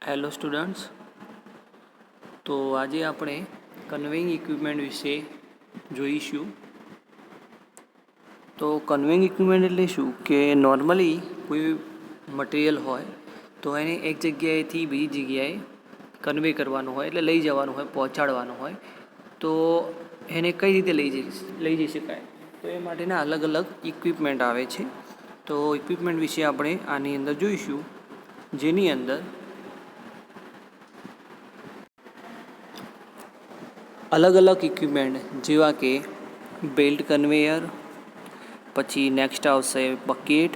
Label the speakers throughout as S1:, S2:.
S1: Hello students, તો આજે આપણે કન્વેઇંગ ઇક્વિપમેન્ટ વિશે જોઈશું. તો કન્વેઇંગ ઇક્વિપમેન્ટ એટલે શું કે નોર્મલી કોઈ મટીરિયલ હોય તો એને એક જગ્યાએથી બીજી જગ્યાએ કન્વે કરવાનું હોય, એટલે લઈ જવાનું હોય, પહોંચાડવાનું હોય. તો એને કઈ રીતે લઈ જઈ શકાય, તો એ માટેના અલગ અલગ ઇક્વિપમેન્ટ આવે છે. તો ઇક્વિપમેન્ટ વિશે આપણે આની અંદર જોઈશું, જેની અંદર અલગ અલગ ઇક્વિપમેન્ટ જેવા કે બેલ્ટ કન્વેયર, પછી નેક્સ્ટ આવશે બકેટ,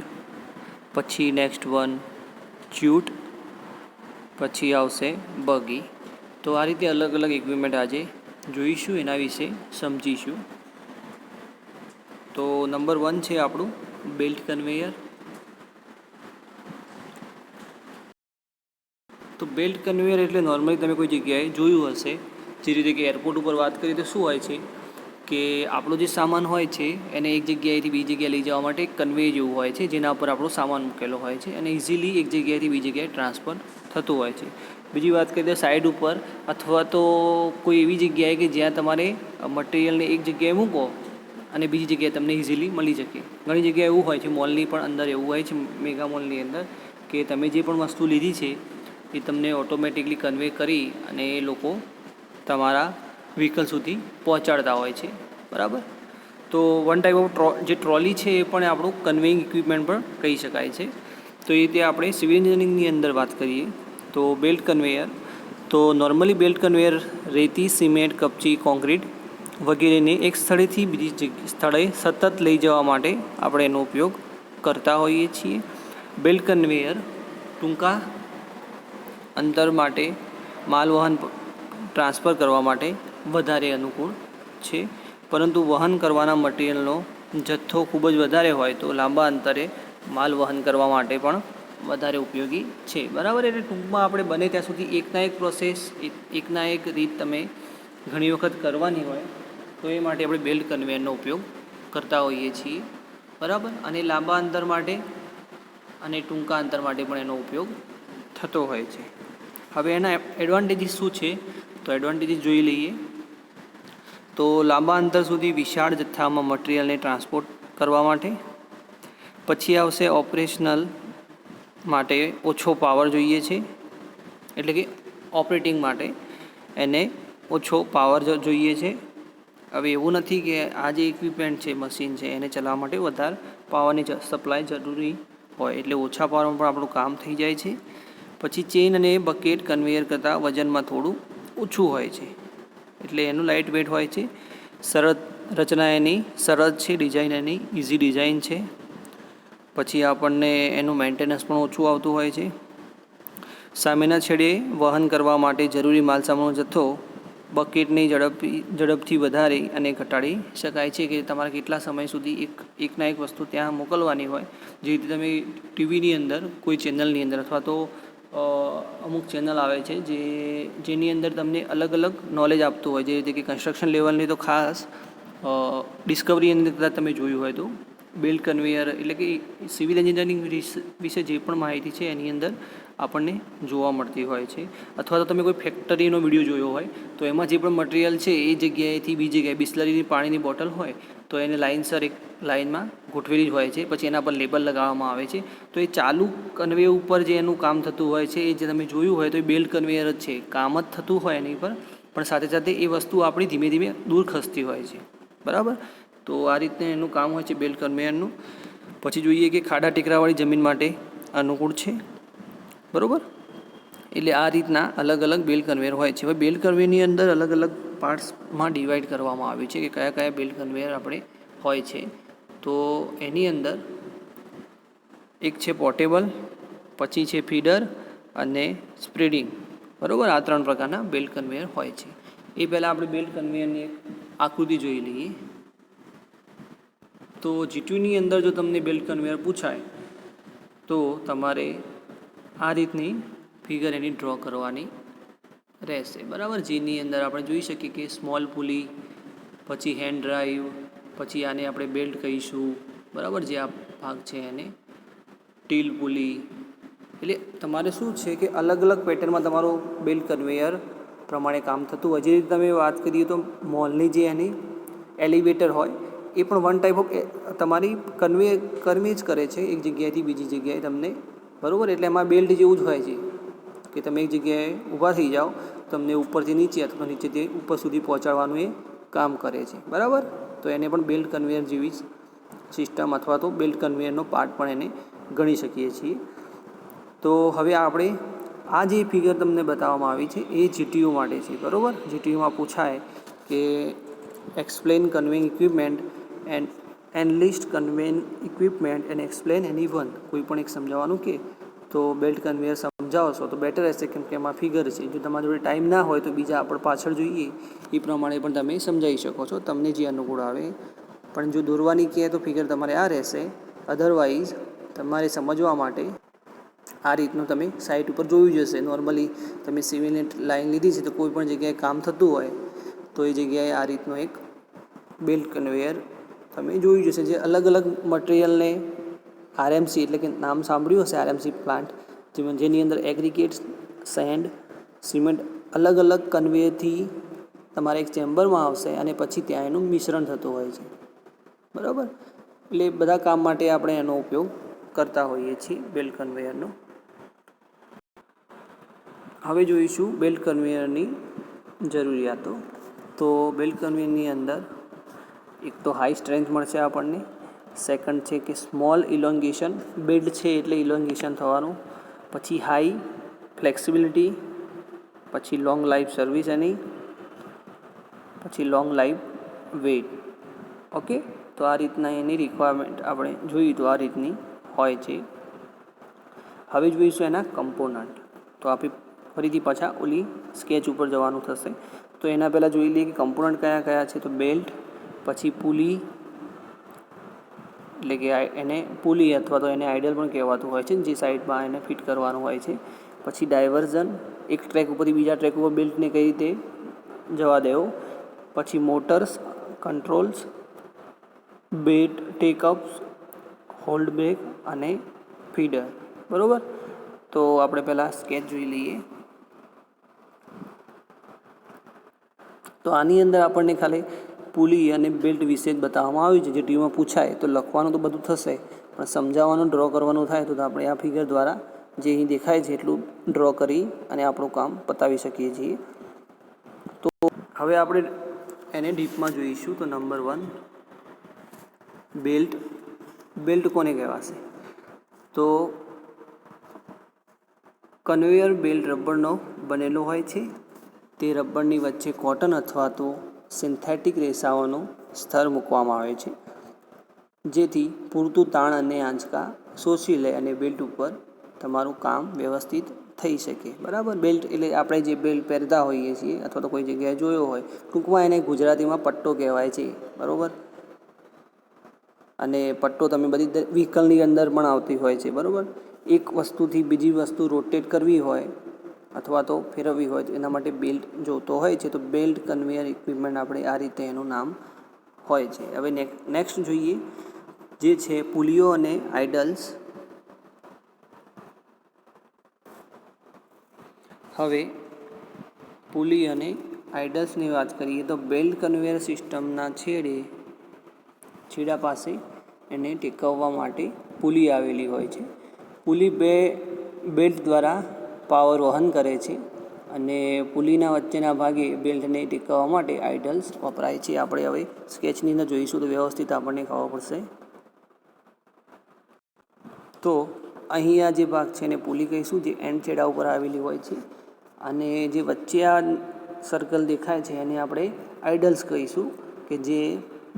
S1: પછી નેક્સ્ટ વન ચ્યુટ, પછી આવશે બગી. તો આ રીતે અલગ અલગ ઇક્વિપમેન્ટ આજે જોઈશું, એના વિશે સમજીશું. તો નંબર 1 છે આપણું બેલ્ટ કન્વેયર. તો બેલ્ટ કન્વેયર એટલે નોર્મલી તમે કોઈ જગ્યાએ જોયું હશે, જે રીતે કે એરપોર્ટ ઉપર વાત કરીએ તો શું હોય છે કે આપણો જે સામાન હોય છે એને એક જગ્યાએથી બીજી જગ્યાએ લઈ જવા માટે એક કન્વે જેવું હોય છે, જેના ઉપર આપણો સામાન મૂકેલો હોય છે અને ઇઝીલી એક જગ્યાએથી બીજી જગ્યાએ ટ્રાન્સફર થતું હોય છે. બીજી વાત કરીએ તો સાઈડ ઉપર અથવા તો કોઈ એવી જગ્યાએ કે જ્યાં તમારે મટીરિયલને એક જગ્યાએ મૂકો અને બીજી જગ્યાએ તમને ઇઝીલી મળી શકે. ઘણી જગ્યાએ એવું હોય છે, મોલની પણ અંદર એવું હોય છે, મેગા મોલની અંદર, કે તમે જે પણ વસ્તુ લીધી છે એ તમને ઓટોમેટિકલી કન્વે કરી અને એ લોકો તમારા વ્હીકલ સુધી પહોંચાડતા હોય છે, બરાબર. તો વન ટાઈપ ઓફ જે ટ્રોલી છે એ પણ આપણું કન્વેઇંગ ઇક્વિપમેન્ટ પણ કહી શકાય છે. તો એ રીતે આપણે સિવિલ એન્જિનિયરિંગની અંદર વાત કરીએ તો બેલ્ટ કન્વેયર. તો નોર્મલી બેલ્ટ કન્વેયર રેતી, સિમેન્ટ, કપચી, કોન્ક્રીટ વગેરેને એક સ્થળેથી બીજી સ્થળે સતત લઈ જવા માટે આપણે એનો ઉપયોગ કરતા હોઈએ છીએ. બેલ્ટ કન્વેયર ટૂંકા અંતર માટે માલવહન ટ્રાન્સફર કરવા માટે વધારે અનુકૂળ છે, પરંતુ વહન કરવાના મટીરિયલનો જથ્થો ખૂબ જ વધારે હોય તો લાંબા અંતરે માલ વહન કરવા માટે પણ વધારે ઉપયોગી છે, બરાબર. એટલે ટૂંકમાં આપણે બને ત્યાં સુધી એકના એક પ્રોસેસ, એકના એક રીત તમે ઘણી વખત કરવાની હોય તો એ માટે આપણે બેલ્ટ કન્વેયરનો ઉપયોગ કરતા હોઈએ છીએ, બરાબર. અને લાંબા અંતર માટે અને ટૂંકા અંતર માટે પણ એનો ઉપયોગ થતો હોય છે. હવે એના એડવાન્ટેજીસ શું છે, તો એડવાન્ટેજીસ જોઈ લઈએ. તો લાંબા અંતર સુધી વિશાળ જથ્થામાં મટીરિયલને ટ્રાન્સપોર્ટ કરવા માટે. પછી આવશે ઓપરેશનલ માટે ઓછો પાવર જોઈએ છે, એટલે કે ઓપરેટિંગ માટે એને ઓછો પાવર જોઈએ છે. હવે એવું નથી કે આ જે ઇક્વિપમેન્ટ છે, મશીન છે, એને ચલાવવા માટે વધારે પાવરની સપ્લાય જરૂરી હોય, એટલે ઓછા પાવરમાં પણ આપણું કામ થઈ જાય છે. પછી ચેઇન અને બકેટ કન્વેયર કરતાં વજનમાં થોડું ઓછું હોય છે, એટલે એનું લાઇટ વેટ હોય છે. સરળ રચના એની સરળ છે, ડિઝાઇન એની ઇઝી ડિઝાઇન છે. પછી આપણને એનું મેન્ટેનન્સ પણ ઓછું આવતું હોય છે. સામેના છેડે વહન કરવા માટે જરૂરી માલસામાનનો જથ્થો બકેટની ઝડપથી વધારી અને ઘટાડી શકાય છે, કે તમારે કેટલા સમય સુધી એકના એક વસ્તુ ત્યાં મોકલવાની હોય. જે રીતે તમે ટીવીની અંદર કોઈ ચેનલની અંદર અથવા તો અમુક ચેનલ આવે છે જેની અંદર તમને અલગ અલગ નોલેજ આપતું હોય, જે રીતે કે કન્સ્ટ્રક્શન લેવલની તો ખાસ ડિસ્કવરી અંદર કદાચ તમે જોયું હોય તો બેલ્ટ કન્વેયર એટલે કે સિવિલ એન્જિનિયરિંગ વિશે જે પણ માહિતી છે એની અંદર આપણને જોવા મળતી હોય છે. અથવા તો તમે કોઈ ફેક્ટરીનો વિડીયો જોયો હોય તો એમાં જે પણ મટીરિયલ છે એ જગ્યાએથી બીજી જગ્યાએ બિસ્લરીની પાણીની બોટલ હોય તો એને લાઇનસર એક લાઇનમાં ગોઠવેલી જ હોય છે, પછી એના પર લેબલ લગાવવામાં આવે છે. તો એ ચાલુ કન્વે ઉપર જે એનું કામ થતું હોય છે, એ જે તમે જોયું હોય તો એ બેલ્ટ કન્વેયર જ છે, કામ જ થતું હોય એની પર, પણ સાથે સાથે એ વસ્તુ આપણી ધીમે ધીમે દૂર ખસતી હોય છે, બરાબર. તો આ રીતે એનું કામ હોય છે બેલ્ટ કન્વેયરનું. પછી જોઈએ કે ખાડા ટેકરાવાળી જમીન માટે અનુકૂળ છે, બરાબર. એટલે આ રીતના અલગ અલગ બેલ્ટ કન્વેયર હોય છે. હવે બેલ્ટ કન્વેયરની અંદર અલગ અલગ પાર્ટ્સમાં ડિવાઈડ કરવામાં આવ્યું છે કે કયા કયા બેલ્ટ કન્વેયર આપણે હોય છે. તો એની અંદર એક છે પોર્ટેબલ, પછી છે ફીડર અને સ્પ્રેડિંગ, બરાબર. આ 3 પ્રકારના બેલ્ટ કન્વેયર હોય છે. એ પહેલાં આપણે બેલ્ટ કન્વેયરની એક આકૃતિ જોઈ લઈએ. તો જીટીયુની અંદર જો તમને બેલ્ટ કન્વેયર પૂછાય તો તમારે આ રીતની ફિગર એની ડ્રો કરવાની રહેશે, બરાબર. જેની અંદર આપણે જોઈ શકીએ કે સ્મોલ પુલી, પછી હેન્ડ ડ્રાઈવ, પછી આને આપણે બેલ્ટ કહીશું, બરાબર. જે આ ભાગ છે એને ટીલ પુલી, એટલે તમારે શું છે કે અલગ અલગ પેટર્નમાં તમારું બેલ્ટ કન્વેયર પ્રમાણે કામ થતું હોય. જે રીતે તમે વાત કરીએ તો મોલની જે એની એલિવેટર હોય એ પણ વન ટાઈપ ઓફ તમારી કન્વે જ કરે છે એક જગ્યાએથી બીજી જગ્યાએ તમને, બરાબર. એટલે એમાં બેલ્ટ જેવું જ હોય છે કે તમે એક જગ્યાએ ઊભા થઈ જાઓ, તમને ઉપરથી નીચે અથવા નીચેથી ઉપર સુધી પહોંચાડવાનું એ કામ કરે છે, બરાબર. તો એને પણ બેલ્ટ કન્વેયર જેવી જ સિસ્ટમ અથવા તો બેલ્ટ કન્વેયરનો પાર્ટ પણ એને ગણી શકીએ છીએ. તો હવે આપણે આ જે ફિગર તમને બતાવવામાં આવી છે એ જીટીયુ માટે છે, બરાબર. જીટીયુમાં પૂછાય કે explain conveying equipment and list conveying equipment and explain any one, કોઈ પણ એક સમજાવવાનું કે તો બેલ્ટ કન્વેયર સમજાવશો તો બેટર રહેશે, કેમ કે એમાં ફિગર છે. જો તમારી જોડે ટાઈમ ના હોય તો બીજા આપણે પાછળ જોઈએ એ પ્રમાણે પણ તમે સમજાવી શકો છો, તમને જે અનુકૂળ આવે. પણ જો દોરવાની કહે તો ફિગર તમારે આ રહેશે. અધરવાઇઝ તમારે સમજવા માટે આ રીતનું તમે સાઇટ ઉપર જોયું જ હશે. નોર્મલી તમે સિવિલની લાઈન લીધી છે તો કોઈ પણ જગ્યાએ કામ થતું હોય તો એ જગ્યાએ આ રીતનું એક બેલ્ટ કન્વેયર તમે જોયું જશે, જે અલગ અલગ મટિરિયલને આરએમસી એટલે કે નામ સાંભળ્યું હશે આરએમસી પ્લાન્ટ, જેની અંદર એગ્રીગેટ્સ, સેન્ડ, સિમેન્ટ અલગ અલગ કન્વેયરથી તમારા એક ચેમ્બરમાં આવશે અને પછી ત્યાં એનું મિશ્રણ થતું હોય છે, બરાબર. એટલે બધા કામ માટે આપણે એનો ઉપયોગ કરતા હોઈએ છીએ બેલ્ટ કન્વેયરનો. હવે જોઈશું બેલ્ટ કન્વેયરની જરૂરિયાતો. તો બેલ્ટ કન્વેયરની અંદર એક તો હાઈ સ્ટ્રેન્થ મળશે આપણને, સેકન્ડ છે કે સ્મોલ ઇલોંગેશન, બેલ્ટ છે એટલે ઇલોંગેશન થવાનું, પછી હાઈ ફ્લેક્સિબિલિટી, પછી લોંગ લાઈફ સર્વિસ એની, પછી લોંગ લાઈફ વેઇટ. ઓકે, તો આ રીતના એની રિક્વાયરમેન્ટ આપણે જોઈએ તો આ રીતની હોય છે. હવે જોઈશું એના કમ્પોનન્ટ. તો આપણે ફરીથી પાછા ઓલી સ્કેચ ઉપર જવાનું થશે. તો એના પહેલાં જોઈ લઈએ કે કમ્પોનન્ટ કયા કયા છે. તો બેલ્ટ, પછી પુલી એટલે કે એને પુલી અથવા તો એને આઇડલ પણ કહેવાતું હોય છે, જે સાઈડમાં એને ફિટ કરવાનું હોય છે. પછી ડાયવર્ઝન, એક ટ્રેક ઉપરથી બીજા ટ્રેક ઉપર બેલ્ટને કઈ રીતે જવા દેવો. પછી મોટર્સ, કંટ્રોલ્સ, બેટ ટેકઅપ્સ, હોલ્ડ બ્રેક અને ફીડર, બરાબર. તો આપણે પહેલાં સ્કેચ જોઈ લઈએ. તો આની અંદર આપણને ખાલી પુલી અને બેલ્ટ વિશે જ બતાવવામાં આવ્યું છે. જે ટીમાં પૂછાય તો લખવાનું તો બધું થશે, પણ સમજાવવાનું ડ્રો કરવાનું થાય તો આપણે આ ફિગર દ્વારા જે અહીં દેખાય છે એટલું ડ્રો કરી અને આપણું કામ પતાવી શકીએ છીએ. તો હવે આપણે એને ડીપમાં જોઈશું. તો નંબર 1, બેલ્ટ. બેલ્ટ કોને કહેવાશે? તો કન્વેયર બેલ્ટ રબરનો બનેલો હોય છે. તે રબરની વચ્ચે કોટન અથવા તો સિન્થેટિક રેસાઓનો સ્તર મૂકવામાં આવે છે, જેથી પૂરતું તાણ અને આંચકા શોષી લે અને બેલ્ટ ઉપર તમારું કામ વ્યવસ્થિત થઈ શકે, બરાબર. બેલ્ટ એટલે આપણે જે બેલ્ટ પહેરતા હોઈએ છીએ અથવા તો કોઈ જગ્યાએ જોયો હોય, ટૂંકમાં એને ગુજરાતીમાં પટ્ટો કહેવાય છે, બરાબર. અને પટ્ટો તમે બધી વ્હીકલની અંદર પણ આવતી હોય છે, બરાબર. એક વસ્તુથી બીજી વસ્તુ રોટેટ કરવી હોય અથવા તો ફેરવવી હોય તો એના માટે બેલ્ટ જોતો હોય છે. તો બેલ્ટ કન્વેયર ઇક્વિપમેન્ટ આપણે આ રીતે એનું નામ હોય છે. હવે નેક્સ્ટ જોઈએ જે છે પુલીઓ અને આઇડલ્સ. હવે પુલી અને આઇડલ્સની વાત કરીએ તો બેલ્ટ કન્વેયર સિસ્ટમના છેડા પાસે એને ટેકવવા માટે પુલી આવેલી હોય છે. પુલી બે બેલ્ટ દ્વારા પાવર વહન કરે છે અને પુલીના વચ્ચેના ભાગે બેલ્ટને ટેકવવા માટે આઇડલ્સ વપરાય છે. આપણે હવે સ્કેચની અંદર જોઈશું તો વ્યવસ્થિત આપણને ખબર પડશે. તો અહીંયા જે ભાગ છે એને પુલી કહીશું, જે એન્ડ છેડા ઉપર આવેલી હોય છે, અને જે વચ્ચે આ સર્કલ દેખાય છે એને આપણે આઇડલ્સ કહીશું, કે જે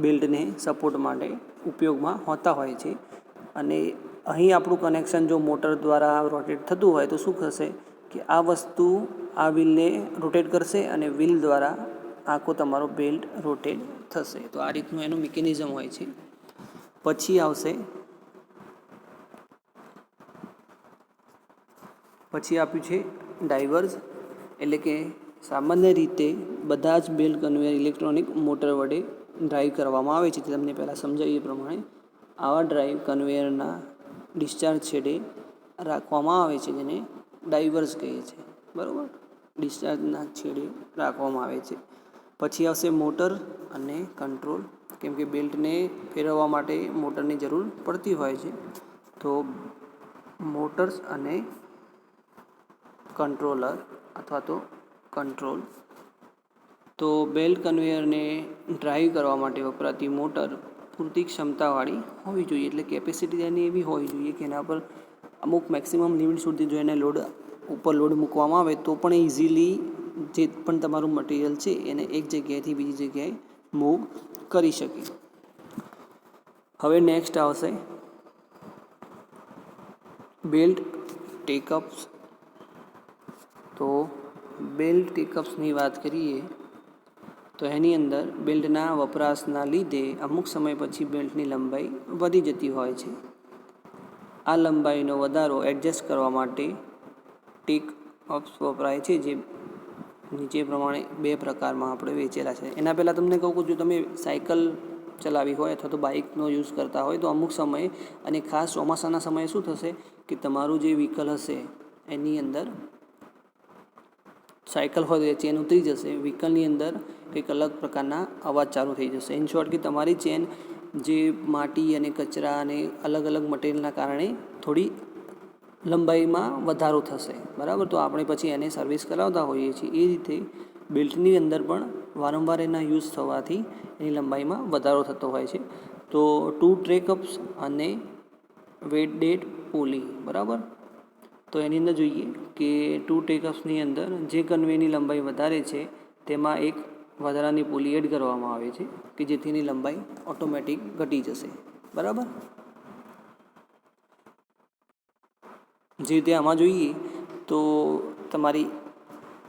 S1: બેલ્ટને સપોર્ટ માટે ઉપયોગમાં હોતા હોય છે. અને અહીં આપણું કનેક્શન જો મોટર દ્વારા રોટેટ થતું હોય તો શું થશે કે આ વસ્તુ આ વ્હીલને રોટેટ કરશે અને વ્હીલ દ્વારા આખો તમારો બેલ્ટ રોટેટ થશે. તો આ રીતનું એનું મિકેનિઝમ હોય છે. પછી આપ્યું છે ડાયવર્સ, એટલે કે સામાન્ય રીતે બધા જ બેલ્ટ કન્વેયર ઇલેક્ટ્રોનિક મોટર વડે ડ્રાઈવ કરવામાં આવે છે. તે તમને પહેલાં સમજાવીએ પ્રમાણે આવા ડ્રાઈવ કન્વેયરના ડિસ્ચાર્જ છેડે રાખવામાં આવે છે, જેને ડાઇવર્સ કહીએ છીએ, બરાબર. ડિસ્ચાર્જના છેડે રાખવામાં આવે છે. પછી આવશે મોટર અને કંટ્રોલ, કેમ કે બેલ્ટને ફેરવવા માટે મોટરની જરૂર પડતી હોય છે. તો મોટર્સ અને કંટ્રોલર અથવા તો કંટ્રોલ. તો બેલ્ટ કન્વેયરને ડ્રાઈવ કરવા માટે વપરાતી મોટર પૂરતી ક્ષમતાવાળી હોવી જોઈએ, એટલે કેપેસિટી તેની એવી હોવી જોઈએ કે એના પર અમુક મેક્સિમમ લિમિટ સુધી જો એને લોડ ઉપર લોડ મૂકવામાં આવે તો પણ ઇઝીલી જે પણ તમારું મટીરિયલ છે એને એક જગ્યાએથી બીજી જગ્યાએ મૂવ કરી શકે. હવે નેક્સ્ટ આવશે બેલ્ટ ટેકઅપ્સ. તો બેલ્ટ ટેકઅપ્સની વાત કરીએ તો એની અંદર બેલ્ટના વપરાશના લીધે અમુક સમય પછી બેલ્ટની લંબાઈ વધી જતી હોય છે. આ લંબાઈનો વધારો એડજસ્ટ કરવા માટે ટેકઅપ્સ વપરાય છે, જે નીચે પ્રમાણે 2 પ્રકારમાં આપણે વેચેલા છે. એના પહેલાં તમને કહું કે જો તમે સાયકલ ચલાવી હોય અથવા તો બાઇકનો યુઝ કરતા હોય તો અમુક સમયે અને ખાસ ચોમાસાના સમયે શું થશે કે તમારું જે વ્હીકલ હશે એની અંદર સાયકલ હોય તો એ ચેન ઉતરી જશે, વ્હીકલની અંદર કંઈક અલગ પ્રકારના અવાજ ચાલુ થઈ જશે. ઇન શોર્ટ કે તમારી ચેન જે માટી અને કચરા અને અલગ અલગ મટીરિયલના કારણે થોડી લંબાઈમાં વધારો થશે, બરાબર. તો આપણે પછી એને સર્વિસ કરાવતા હોઈએ છીએ. એ રીતે બેલ્ટની અંદર પણ વારંવાર એના યુઝ થવાથી એની લંબાઈમાં વધારો થતો હોય છે. તો 2 ટ્રેકઅપ્સ અને વેટેડ પુલી, બરાબર. તો એની અંદર જોઈએ કે 2 ટેકઅપ્સની અંદર જે કન્વેની લંબાઈ વધારે છે તેમાં એક વધારાની પુલી એડ કરવામાં આવે છે કે જેથી એની લંબાઈ ઓટોમેટિક ઘટી જશે, બરાબર. જે રીતે આમાં જોઈએ તો તમારી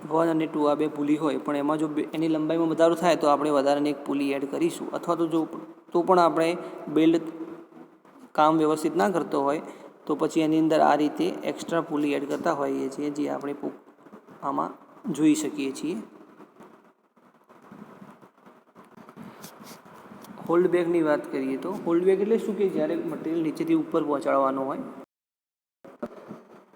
S1: 1 અને 2 આ 2 પુલી હોય, પણ એમાં જો એની લંબાઈમાં વધારો થાય તો આપણે વધારાની એક પુલી એડ કરીશું, અથવા તો પણ આપણે બેલ્ટ કામ વ્યવસ્થિત ના કરતો હોય તો પછી એની અંદર આ રીતે એક્સ્ટ્રા પુલી એડ કરતા હોઈએ છીએ, જે આપણે આમાં જોઈ શકીએ છીએ. હોલ્ડ બેગની વાત કરીએ તો હોલ્ડ બેગ એટલે શું કે જ્યારે મટીરિયલ નીચેથી ઉપર પહોંચાડવાનું હોય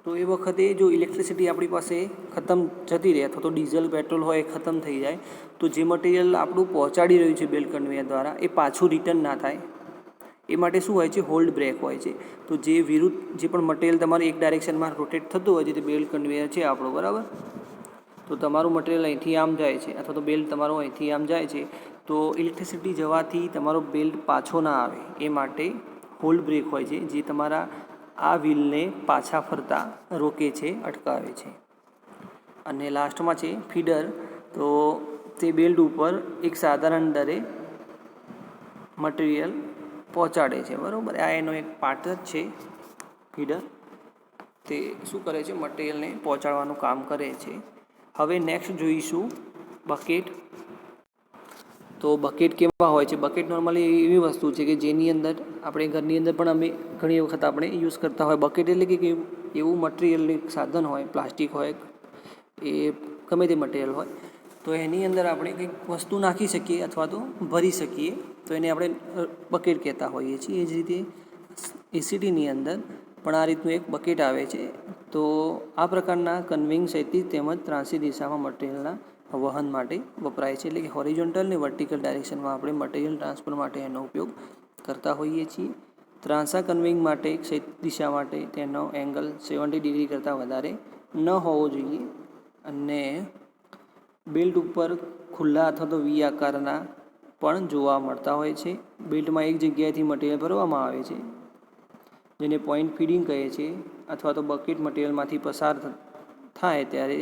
S1: તો એ વખતે જો ઇલેક્ટ્રિસિટી આપણી પાસે ખતમ જતી રહે અથવા તો ડીઝલ પેટ્રોલ હોય એ ખતમ થઈ જાય તો જે મટીરિયલ આપણું પહોંચાડી રહ્યું છે બેલ્ટ કન્વેયર દ્વારા એ પાછું રિટર્ન ના થાય એ માટે શું હોય છે, હોલ્ડ બ્રેક હોય છે. તો જે વિરુદ્ધ જે પણ મટીરિયલ તમારે એક ડાયરેક્શનમાં રોટેટ થતું હોય છે તે બેલ્ટ કન્વેયર છે આપણો, બરાબર. તો તમારું મટીરિયલ અહીંથી આમ જાય છે અથવા તો બેલ્ટ તમારો અહીંથી આમ જાય છે તો ઇલેક્ટ્રિસિટી જવાથી તમારો બેલ્ટ પાછો ના આવે એ માટે હોલ્ડ બ્રેક હોય છે, જે તમારા આ વ્હીલને પાછા ફરતા રોકે છે, અટકાવે છે. અને લાસ્ટમાં છે ફીડર. તો તે બેલ્ટ ઉપર એક સાધારણ દરે મટીરિયલ પહોંચાડે છે, બરાબર. આ એનો એક પાર્ટ જ છે ફીડર. તે શું કરે છે, મટીરિયલને પહોંચાડવાનું કામ કરે છે. હવે નેક્સ્ટ જોઈશું બકેટ. તો બકેટ કેવા હોય છે? બકેટ નોર્મલી એવી વસ્તુ છે કે જેની અંદર આપણે ઘરની અંદર પણ અમે ઘણી વખત આપણે યુઝ કરતા હોય. બકેટ એટલે કે એવું મટીરિયલનું સાધન હોય, પ્લાસ્ટિક હોય, એ ગમે તે મટીરિયલ હોય તો એની અંદર આપણે કંઈક વસ્તુ નાખી શકીએ અથવા તો ભરી શકીએ, તો એને આપણે બકેટ કહેતા હોઈએ છીએ. એ જ રીતે એસીટીની અંદર પણ આ રીતનું એક બકેટ આવે છે. તો આ પ્રકારના કન્વેઇંગ ક્ષૈતિજ તેમજ ત્રાંસી દિશામાં મટીરિયલના વહન માટે વપરાય છે, એટલે કે હોરિઝોન્ટલ અને વર્ટિકલ ડાયરેક્શનમાં આપણે મટીરિયલ ટ્રાન્સફર માટે એનો ઉપયોગ કરતા હોઈએ છીએ. ત્રાંસા કન્વેઇંગ માટે ક્ષૈતિજ દિશા માટે તેનો એંગલ 70 ડિગ્રી કરતાં વધારે ન હોવો જોઈએ. અને બેલ્ટ ઉપર ખુલ્લા અથવા તો વી આકારના પણ જોવા મળતા હોય છે. બેલ્ટમાં એક જગ્યાએથી મટીરિયલ ભરવામાં આવે છે જેને પોઈન્ટ ફીડિંગ કહે છે, અથવા તો બકેટ મટીરિયલમાંથી પસાર થાય ત્યારે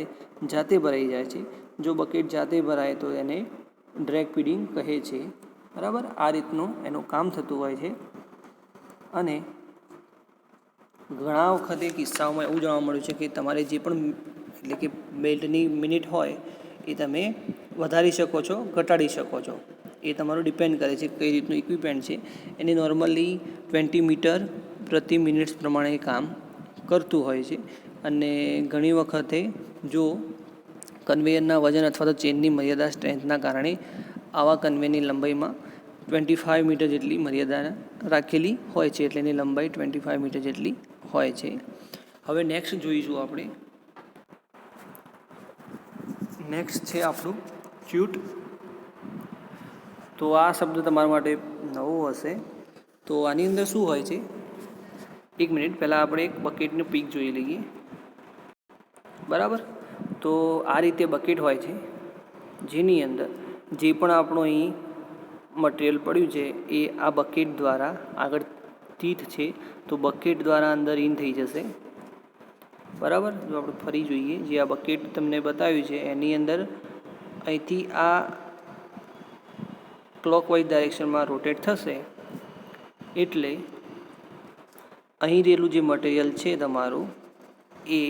S1: જાતે ભરાઈ જાય છે. જો બકેટ જાતે ભરાય તો એને ડ્રેગ ફીડિંગ કહે છે, બરાબર. આ રીતનું એનું કામ થતું હોય છે. અને ઘણા વખતે કિસ્સાઓમાં એવું જાણવા મળ્યું છે કે તમારે જે પણ એટલે કે બેલ્ટની મિનિટ હોય એ તમે વધારી શકો છો, ઘટાડી શકો છો. એ તમારું ડિપેન્ડ કરે છે કઈ રીતનું ઇક્વિપમેન્ટ છે. એને નોર્મલી 20 મીટર પ્રતિ મિનિટ્સ પ્રમાણે કામ કરતું હોય છે. અને ઘણી વખતે જો કન્વેયરના વજન અથવા તો ચેનની મર્યાદા સ્ટ્રેન્થના કારણે આવા કન્વેયરની લંબાઈમાં 25 મીટર જેટલી મર્યાદા રાખેલી હોય છે, એટલે એની લંબાઈ 25 મીટર જેટલી હોય છે. હવે નેક્સ્ટ જોઈશું આપણે, નેક્સ્ટ છે આપણું ચ્યુટ. તો આ શબ્દ તમારા માટે નવો હશે. તો આની અંદર શું હોય છે, એક મિનિટ પહેલાં આપણે એક બકેટનું પીક જોઈ લઈએ. બરાબર, તો આ રીતે બકેટ હોય છે, જેની અંદર જે પણ આપણું અહીં મટીરિયલ પડ્યું છે એ આ બકેટ દ્વારા આગળ તીથ છે તો બકેટ દ્વારા અંદર ઇન થઈ જશે. બરાબર, જો આપણે ફરી જોઈએ, જે આ બકેટ તમને બતાવ્યું છે એની અંદર અહીંથી આ ક્લોકવાઇઝ ડાયરેક્શનમાં રોટેટ થશે, એટલે અહીં રહેલું જે મટીરિયલ છે તમારું એ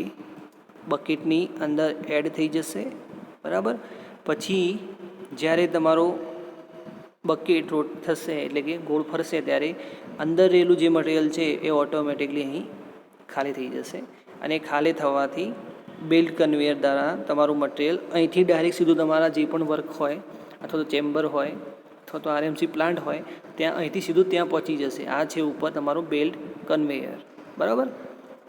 S1: બકેટની અંદર એડ થઈ જશે. બરાબર, પછી જ્યારે તમારો બકેટ રોટ થશે એટલે કે ગોળ ફરશે ત્યારે અંદર રહેલું જે મટીરિયલ છે એ ઓટોમેટિકલી અહીં ખાલી થઈ જશે. અને ખાલી થવાથી બેલ્ટ કન્વેયર દ્વારા તમારું મટીરિયલ અહીંથી ડાયરેક્ટ સીધું તમારા જે પણ વર્ક હોય અથવા તો ચેમ્બર હોય અથવા તો આરએમસી પ્લાન્ટ હોય ત્યાં અહીંથી સીધું ત્યાં પહોંચી જશે. આ છે ઉપર તમારું બેલ્ટ કન્વેયર. બરાબર,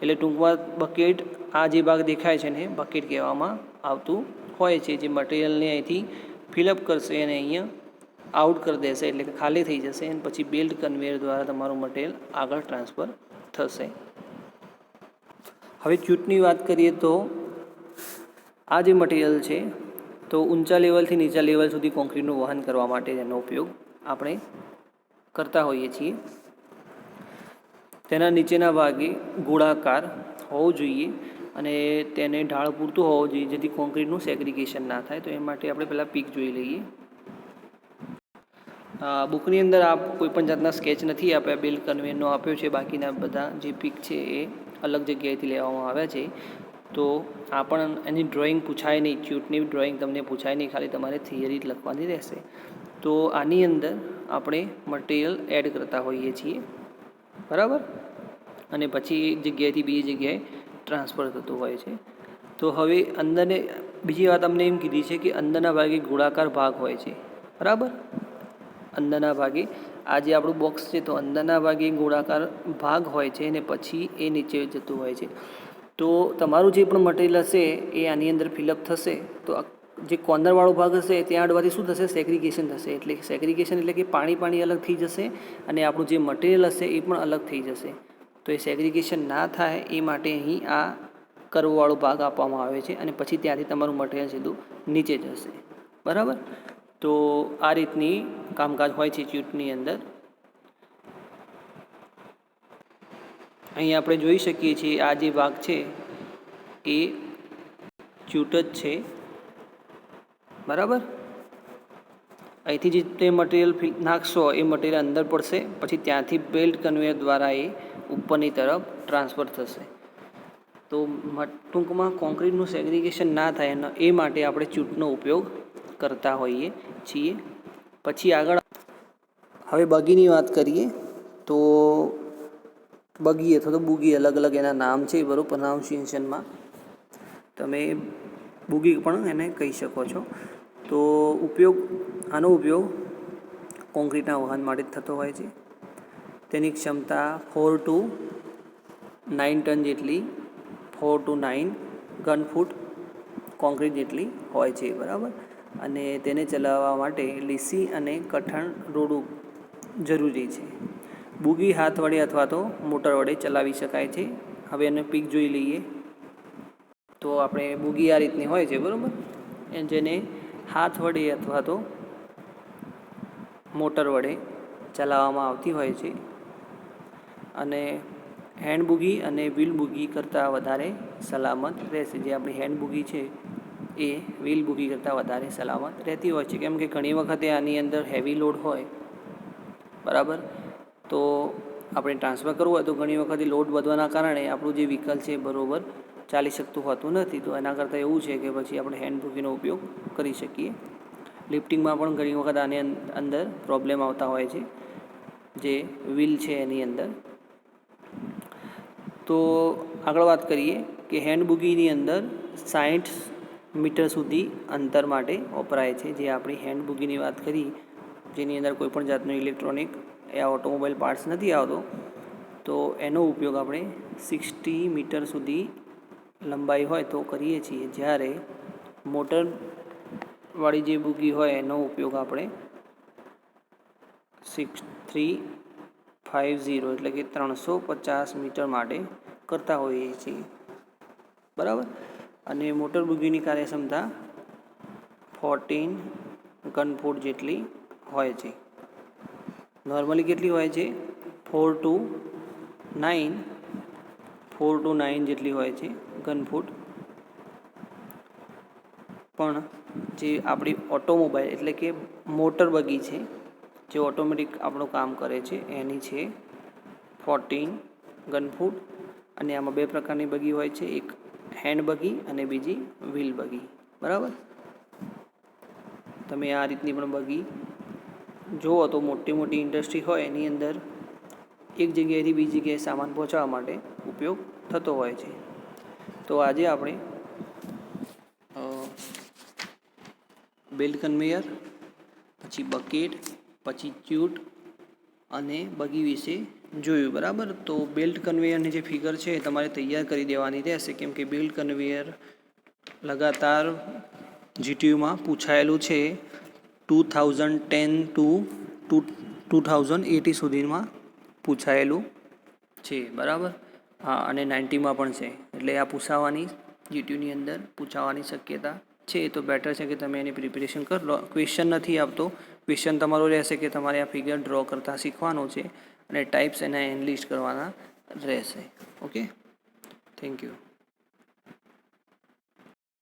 S1: એટલે ટૂંકમાં બકેટ, આ જે ભાગ દેખાય છે ને બકેટ કહેવામાં આવતું હોય છે, જે મટીરિયલને અહીંથી ફિલઅપ કરશે અને અહીંયા આઉટ કરી દેશે એટલે કે ખાલી થઈ જશે, અને પછી બેલ્ટ કન્વેયર દ્વારા તમારું મટીરિયલ આગળ ટ્રાન્સફર થશે. હવે ચ્યુટની વાત કરીએ તો આ જે મટીરિયલ છે તો ઊંચા લેવલથી નીચા લેવલ સુધી કોન્ક્રીટનું વહન કરવા માટે તેનો ઉપયોગ આપણે કરતા હોઈએ છીએ. તેના નીચેના ભાગે ગોળાકાર હોવો જોઈએ અને તેને ઢાળ પૂરતું હોવો જોઈએ, જેથી કોન્ક્રીટનું સેગ્રિગેશન ના થાય. તો એ માટે આપણે પહેલાં પીક જોઈ લઈએ. બુકની અંદર આ કોઈપણ જાતના સ્કેચ નથી આપ્યા, બેલ્ટ કન્વેયરનો આપ્યો છે, બાકીના બધા જે પીક છે એ અલગ જગ્યાએથી લેવામાં આવ્યા છે. તો આ પણ એની ડ્રોઈંગ પૂછાય નહીં, ચ્યુટની ડ્રોઈંગ તમને પૂછાય નહીં, ખાલી તમારે થિયરી જ લખવાની રહેશે. તો આની અંદર આપણે મટીરિયલ એડ કરતા હોઈએ છીએ. બરાબર, અને પછી એક જગ્યાએથી બીજી જગ્યાએ ટ્રાન્સફર થતું હોય છે. તો હવે અંદરને બીજી વાત અમને એમ કીધી છે કે અંદરના ભાગે ગોળાકાર ભાગ હોય છે. બરાબર, અંદરના ભાગે આ જે આપણું બોક્સ છે તો અંદરના ભાગે ગોળાકાર ભાગ હોય છે અને પછી એ નીચે જતું હોય છે. તો તમારું જે પણ મટીરિયલ હશે એ આની અંદર ફિલઅપ થશે તો જે કોર્નરવાળો ભાગ હશે ત્યાં અડવાથી શું થશે, સેગ્રિગેશન થશે. એટલે સેગ્રિગેશન એટલે કે પાણી અલગ થઈ જશે અને આપણું જે મટીરિયલ હશે એ પણ અલગ થઈ જશે. તો એ સેગ્રિગેશન ના થાય એ માટે અહીં આ કર્વવાળો ભાગ આપવામાં આવે છે અને પછી ત્યાંથી તમારું મટીરિયલ સીધું નીચે જશે. બરાબર, તો આ રીતની કામકાજ હોય છે ચ્યુટની અંદર. અહીં આપણે જોઈ શકીએ છીએ આ જે ભાગ છે એ ચ્યુટ જ છે. બરાબર, અહીંથી જે તે મટીરિયલ નાખશો એ મટીરિયલ અંદર પડશે, પછી ત્યાંથી બેલ્ટ કન્વેયર દ્વારા એ ઉપરની તરફ ટ્રાન્સફર થશે. તો ટૂંકમાં કોન્ક્રીટનું સેગ્રિગેશન ના થાય એ માટે આપણે ચ્યુટનો ઉપયોગ કરતા હોઈએ છીએ. પછી આગળ હવે બગીની વાત કરીએ તો બગી અથવા તો બુગી અલગ અલગ એના નામ છે. બરાબર, પ્રોનાઉન્સિએશનમાં તમે બુગી પણ એને કહી શકો છો. તો આનો ઉપયોગ કોન્ક્રીટના વહન માટે જ થતો હોય છે. તેની ક્ષમતા 4 to 9 ટન જેટલી, 4 to 9 ઘન ફૂટ કોન્ક્રીટ જેટલી હોય છે. બરાબર, અને તેને ચલાવવા માટે લીસી અને કઠણ રોડ જરૂરી છે. બુગી હાથ વડે અથવા તો મોટર વડે ચલાવી શકાય છે. હવે એને પીક જોઈ લઈએ. તો આપણે બુગી આ રીતની હોય છે. બરાબર, જેને હાથ વડે અથવા તો મોટર વડે ચલાવવામાં આવતી હોય છે. અને હેન્ડ બુગી અને વ્હીલ બુગી કરતાં વધારે સલામત રહેશે. જે આપણી હેન્ડ બુગી છે એ વ્હીલ બુગી કરતાં વધારે સલામત રહેતી હોય છે, કેમ કે ઘણી વખતે આની અંદર હેવી લોડ હોય. બરાબર, તો આપણે ટ્રાન્સફર કરવું હોય તો ઘણી વખતે લોડ વધવાના કારણે આપણું જે વ્હીકલ છે બરાબર ચાલી શકતું હોતું નથી. તો એના કરતાં એવું છે કે પછી આપણે હેન્ડ બુગીનો ઉપયોગ કરી શકીએ. લિફ્ટિંગમાં પણ ઘણી વખત આની અંદર પ્રોબ્લેમ આવતા હોય છે, જે વ્હીલ છે એની અંદર. તો આગળ વાત કરીએ કે હેન્ડ બુગીની અંદર 60 મીટર સુધી અંતર માટે વપરાય છે. જે આપણી હેન્ડ બુગીની વાત કરી, જેની અંદર કોઈપણ જાતનું ઇલેક્ટ્રોનિક ઓટોમોબાઈલ પાર્ટ્સ નથી આવતો, તો એનો ઉપયોગ આપણે 60 મીટર સુધી લંબાઈ હોય તો કરીએ છીએ, જ્યારે મોટરવાળી જે બુગી હોય એનો ઉપયોગ આપણે 6350 એટલે કે 350 મીટર માટે કરતા હોઈએ છીએ, બરાબર. અને મોટર બુગીની કાર્યક્ષમતા 14 ગન ફૂટ જેટલી હોય છે. નોર્મલી કેટલી હોય છે? 4 to 9 જેટલી હોય છે ગન ફૂટ. પણ જે આપણી ઓટોમોબાઈલ એટલે કે મોટર બગી છે, જે ઓટોમેટિક આપણું કામ કરે છે, એની છે 14 ગન ફૂટ. અને આમાં બે પ્રકારની બગી હોય છે, એક હેન્ડ બગી અને બીજી વ્હીલ બગી, બરાબર. તમે આ રીતની પણ બગી જુઓ તો મોટી મોટી ઇન્ડસ્ટ્રી હોય એની અંદર એક જગ્યાએથી બીજી જગ્યાએ સામાન પહોંચાડવા માટે ઉપયોગ થતો હોય છે. તો આજે આપણે બેલ્ટ કન્વેયર, પછી બકેટ, પછી ચ્યુટ અને બગી વિશે જોયું, બરાબર. તો બેલ્ટ કન્વેયરની જે ફિગર છે એ તમારે તૈયાર કરી દેવાની રહેશે, કેમ કે બેલ્ટ કન્વેયર લગાતાર જીટીયુમાં પૂછાયેલું છે. 2010 to 2080 સુધીમાં પૂછાયેલું છે, બરાબર. હા, અને 90માં પણ છે, એટલે આ પૂછાવાની જીટીયુની અંદર પૂછાવાની શક્યતા છે. તો બેટર છે કે તમે એની પ્રિપેરેશન કરી લો. ક્વેશ્ચન નથી આપતો, ક્વેશ્ચન તમારો રહેશે કે તમારે આ ફિગર ડ્રો કરતાં શીખવાનું છે અને ટાઈપ્સ એના એનલિસ્ટ કરવાના રહેશે. Okay, thank you.